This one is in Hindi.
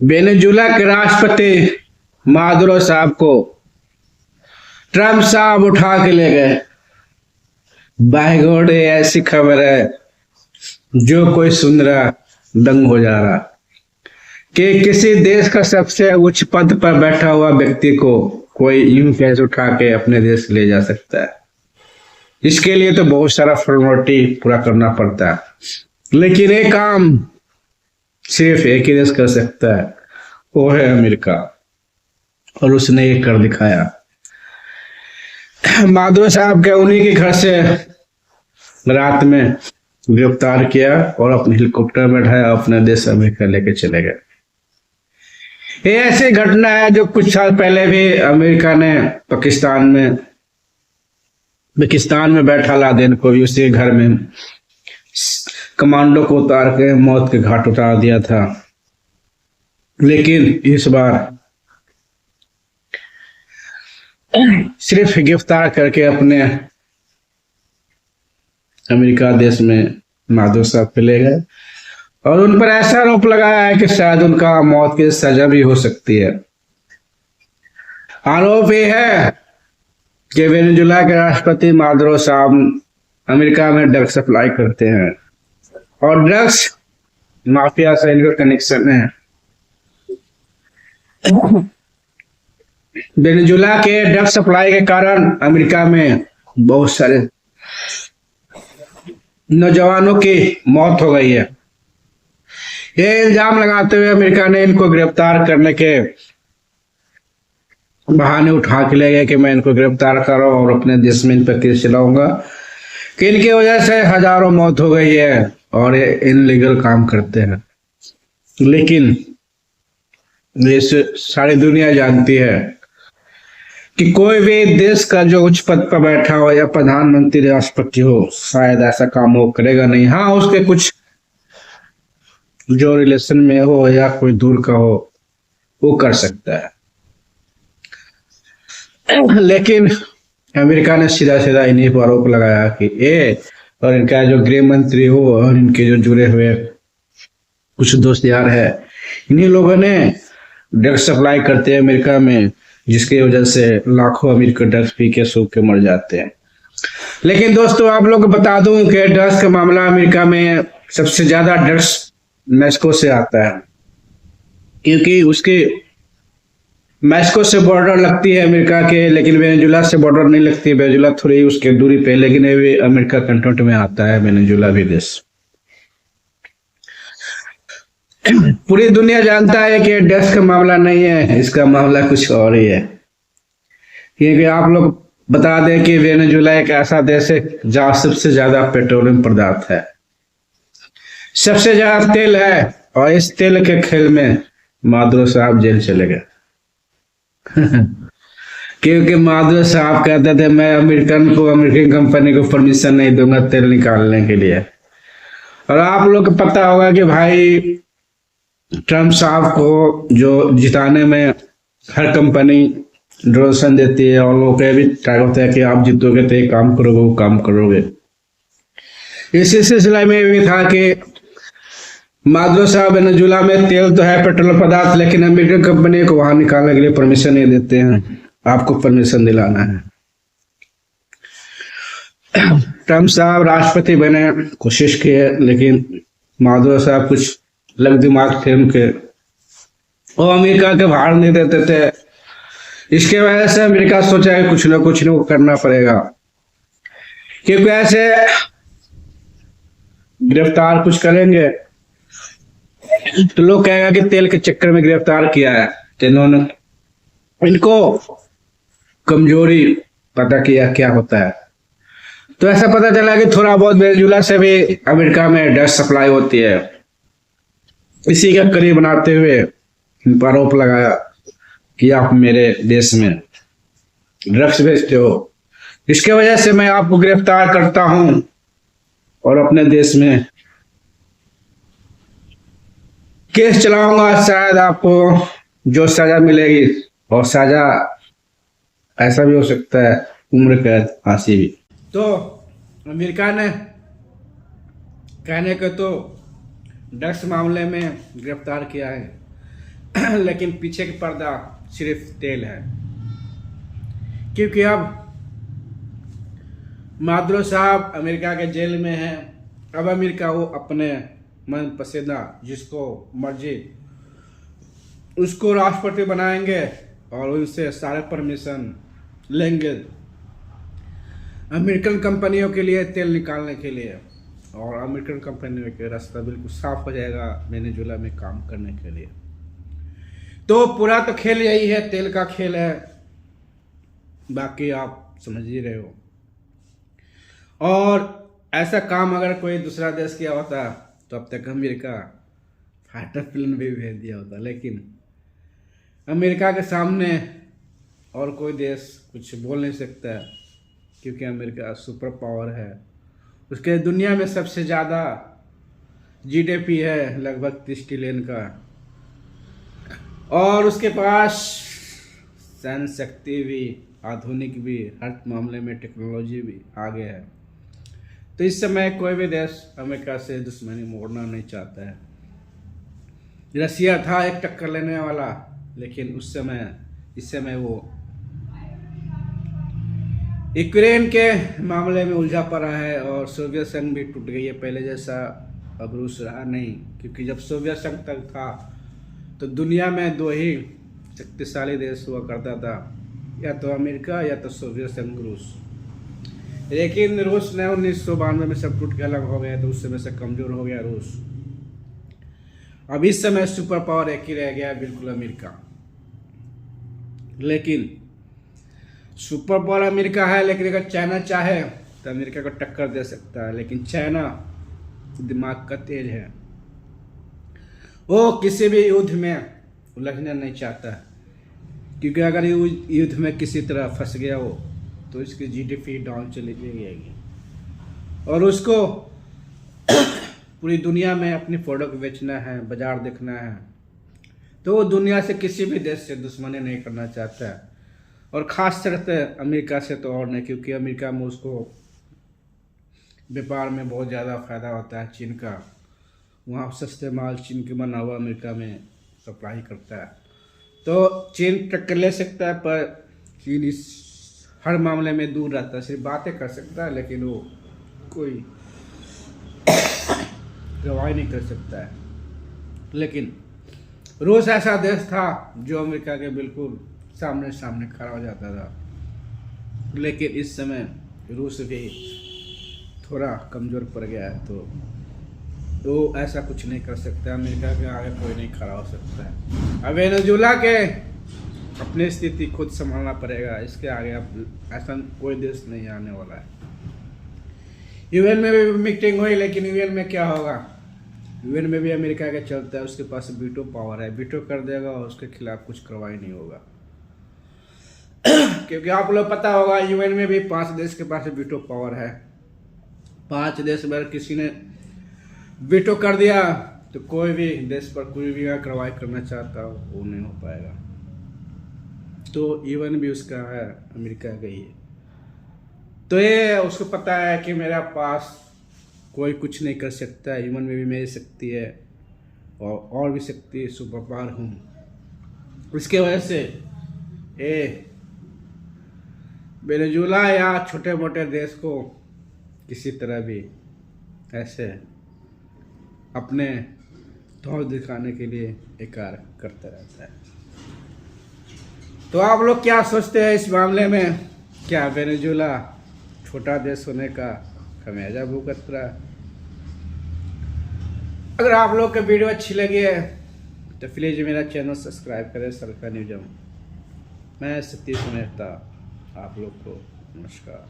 वेनेजुला के राष्ट्रपति मादुरो साहब को ट्रम्प साहब उठा के ले गए। बाय गॉड, ये ऐसी खबर है जो कोई सुन रहा दंग हो जा रहा कि किसी देश का सबसे उच्च पद पर बैठा हुआ व्यक्ति को कोई यूं कैसे उठा के अपने देश ले जा सकता है। इसके लिए तो बहुत सारा फॉर्मेलिटी पूरा करना पड़ता है, लेकिन एक काम सिर्फ एक ही देश कर सकता है, वो है अमेरिका, और उसने ये कर दिखाया। माधुरो साहब के उन्हीं के घर से रात में गिरफ्तार किया और अपने हेलीकॉप्टर में बैठाया, अपने देश अमेरिका लेके चले गए। ये ऐसी घटना है जो कुछ साल पहले भी अमेरिका ने पाकिस्तान में बैठा लादेन को भी उसी घर में कमांडो को उतार के मौत के घाट उतार दिया था। लेकिन इस बार सिर्फ गिरफ्तार करके अपने अमेरिका देश में माधुरो साहब पे ले गए और उन पर ऐसा आरोप लगाया है कि शायद उनका मौत की सजा भी हो सकती है। आरोप ये है कि वेनेजुला के राष्ट्रपति मादुरो साहब अमेरिका में ड्रग्स सप्लाई करते हैं और ड्रग्स माफिया से इनका कनेक्शन है। वेनेजुला के ड्रग्स सप्लाई के कारण अमेरिका में बहुत सारे नौजवानों की मौत हो गई है। ये इल्जाम लगाते हुए अमेरिका ने इनको गिरफ्तार करने के बहाने उठा के ले गए कि मैं इनको गिरफ्तार कर रहा हूं और अपने देश में इन पर केस चलाऊंगा कि इनकी वजह से हजारों मौत हो गई है और ये इनलीगल काम करते हैं। लेकिन ये सारी दुनिया जानती है कि कोई भी देश का जो उच्च पद पर बैठा हो या प्रधानमंत्री राष्ट्रपति हो, शायद ऐसा काम वो करेगा नहीं। हाँ, उसके कुछ जो रिलेशन में हो या कोई दूर का हो वो कर सकता है, लेकिन अमेरिका ने सीधा सीधा इन्हीं पर आरोप लगाया कि ये और इनका जो गृह मंत्री हो और इनके जो जुड़े हुए कुछ दोस्त यार है, इन्हीं लोगों ने ड्रग्स सप्लाई करते हैं अमेरिका में, जिसकी वजह से लाखों अमेरिकन ड्रग्स पी के सूख के मर जाते हैं। लेकिन दोस्तों, आप लोग को बता दूं कि ड्रग्स का मामला अमेरिका में सबसे ज्यादा ड्रग्स मैक्सिको से आता है, क्योंकि उसके मैक्सिको से बॉर्डर लगती है अमेरिका के, लेकिन वेनेजुला से बॉर्डर नहीं लगती। वेनेजुला थोड़ी उसके दूरी पे, लेकिन ये भी अमेरिका कंट्रोल में आता है वेनेजुला भी देश। पूरी दुनिया जानता है कि ड्रग्स का मामला नहीं है, इसका मामला कुछ और ही है। क्योंकि आप लोग बता दें कि वेनेजुला एक ऐसा देश है जहां सबसे ज्यादा पेट्रोलियम पदार्थ है, सबसे ज्यादा तेल है, और इस तेल के खेल में माधुरो साहब जेल चले गए। क्योंकि माधुरो साहब कहते थे मैं अमेरिकन कंपनी को परमिशन नहीं दूंगा तेल निकालने के लिए। और आप लोग को पता होगा कि भाई ट्रम्प साहब को जो जिताने में हर कंपनी डोनेशन देती है और लोग भी ट्राई होता है कि आप जीतोगे तो एक काम करोगे, वो काम करोगे। इसी सिलसिले में भी था कि माधुरो साहब वेनेजुला में तेल तो है, पेट्रोल पदार्थ, लेकिन अमेरिकन कंपनी को वहां निकालने के लिए परमिशन नहीं देते हैं, आपको परमिशन दिलाना है। ट्रम्प साहब राष्ट्रपति बने, कोशिश की है, लेकिन माधुरो साहब कुछ लग दिमाग थे उनके, वो अमेरिका के बाहर नहीं देते थे। इसके वजह से अमेरिका सोचा है कुछ ना कुछ करना पड़ेगा, क्योंकि ऐसे गिरफ्तार कुछ करेंगे तो लोग कहेगा कि तेल के चक्कर में गिरफ्तार किया है। तो इन्होंने इनको कमजोरी पता किया क्या होता है, तो ऐसा पता चला कि थोड़ा बहुत वेनेजुला से भी अमेरिका में ड्रग्स सप्लाई होती है। इसी का करीब बनाते हुए इन पर आरोप लगाया कि आप मेरे देश में ड्रग्स बेचते हो, इसके वजह से मैं आपको गिरफ्तार करता हूं और अपने देश में केस चलाऊंगा, शायद आपको जो सजा मिलेगी, और सजा ऐसा भी हो सकता है उम्र कैद, फांसी भी। तो अमेरिका ने कहने को तो ड्रग्स मामले में गिरफ्तार किया है, लेकिन पीछे का पर्दा सिर्फ तेल है, क्योंकि अब मादुरो साहब अमेरिका के जेल में हैं। अब अमेरिका वो अपने मन पसंदा जिसको मर्जी उसको राष्ट्रपति बनाएंगे और उनसे सारे परमिशन लेंगे अमेरिकन कंपनियों के लिए तेल निकालने के लिए, और अमेरिकन कंपनियों के रास्ता बिल्कुल साफ हो जाएगा वेनेजुएला में काम करने के लिए। तो पूरा तो खेल यही है, तेल का खेल है, बाकी आप समझ ही रहे हो। और ऐसा काम अगर कोई दूसरा देश किया होता तो अब तक अमेरिका फाइटर प्लेन भी भेज दिया होता, लेकिन अमेरिका के सामने और कोई देश कुछ बोल नहीं सकता है, क्योंकि अमेरिका सुपर पावर है। उसके दुनिया में सबसे ज़्यादा जीडीपी है लगभग 30 ट्रिलियन का, और उसके पास सैन्य शक्ति भी, आधुनिक भी, हर मामले में टेक्नोलॉजी भी आगे है। तो इस समय कोई भी देश अमेरिका से दुश्मनी मोड़ना नहीं चाहता है। रसिया था एक टक्कर लेने वाला, लेकिन इस समय वो यूक्रेन के मामले में उलझा पड़ा है, और सोवियत संघ भी टूट गई है, पहले जैसा अब रूस रहा नहीं। क्योंकि जब सोवियत संघ तक था तो दुनिया में 2 ही शक्तिशाली देश हुआ करता था, या तो अमेरिका या तो सोवियत संघ रूस। लेकिन रूस ने 1992 में सब टूट के अलग हो गया, तो उस समय से कमजोर हो गया रूस। अब इस समय सुपर पावर एक ही रह गया, बिल्कुल अमेरिका। लेकिन सुपर पावर अमेरिका है, लेकिन अगर चाइना चाहे तो अमेरिका को टक्कर दे सकता है। लेकिन चाइना दिमाग का तेज है, वो किसी भी युद्ध में उलझना नहीं चाहता, क्योंकि अगर युद्ध में किसी तरह फंस गया हो तो इसकी जीडीपी डाउन चली जाएगी, और उसको पूरी दुनिया में अपनी प्रोडक्ट बेचना है, बाजार देखना है। तो वो दुनिया से किसी भी देश से दुश्मनी नहीं करना चाहता है, और ख़ास तरह अमेरिका से तो और नहीं, क्योंकि अमेरिका में उसको व्यापार में बहुत ज़्यादा फ़ायदा होता है चीन का। वहाँ सस्ते माल चीन के बना हुआ अमेरिका में सप्लाई करता है, तो चीन टक्कर ले सकता है, पर चीन इस हर मामले में दूर रहता है। सिर्फ बातें कर सकता है, लेकिन वो कोई गवाही नहीं कर सकता है। लेकिन रूस ऐसा देश था जो अमेरिका के बिल्कुल सामने सामने खड़ा हो जाता था, लेकिन इस समय रूस भी थोड़ा कमज़ोर पड़ गया है, तो ऐसा कुछ नहीं कर सकता। अमेरिका के आगे कोई नहीं खड़ा हो सकता है। अब वेनेजुएला के अपनी स्थिति खुद संभालना पड़ेगा, इसके आगे अब ऐसा कोई देश नहीं आने वाला है। यूएन में भी मीटिंग हुई, लेकिन यूएन में क्या होगा? यूएन में भी अमेरिका के चलता है, उसके पास वीटो पावर है, वीटो कर देगा और उसके खिलाफ कुछ कार्रवाई नहीं होगा। क्योंकि आप लोग पता होगा यूएन में भी 5 देश के पास वीटो पावर है। 5 देश में किसी ने वीटो कर दिया तो कोई भी देश पर कोई भी कार्रवाई करना चाहता हो वो नहीं हो पाएगा। तो यूएन भी उसका है, अमेरिका का ही है। तो ये उसको पता है कि मेरा पास कोई कुछ नहीं कर सकता है, यूएन में भी मेरी शक्ति है और भी शक्ति सुपर पावर हूँ। इसके वजह से ये वेनेजुएला या छोटे मोटे देश को किसी तरह भी ऐसे अपने तौर दिखाने के लिए एक कार्य करता रहता है। तो आप लोग क्या सोचते हैं इस मामले में? क्या वेनेजुएला छोटा देश होने का खमियाजा भुगत रहा है? अगर आप लोग की वीडियो अच्छी लगी है तो प्लीज़ मेरा चैनल सब्सक्राइब करें, सरकार न्यूज़। मैं सतीश मेहता, आप लोग को नमस्कार।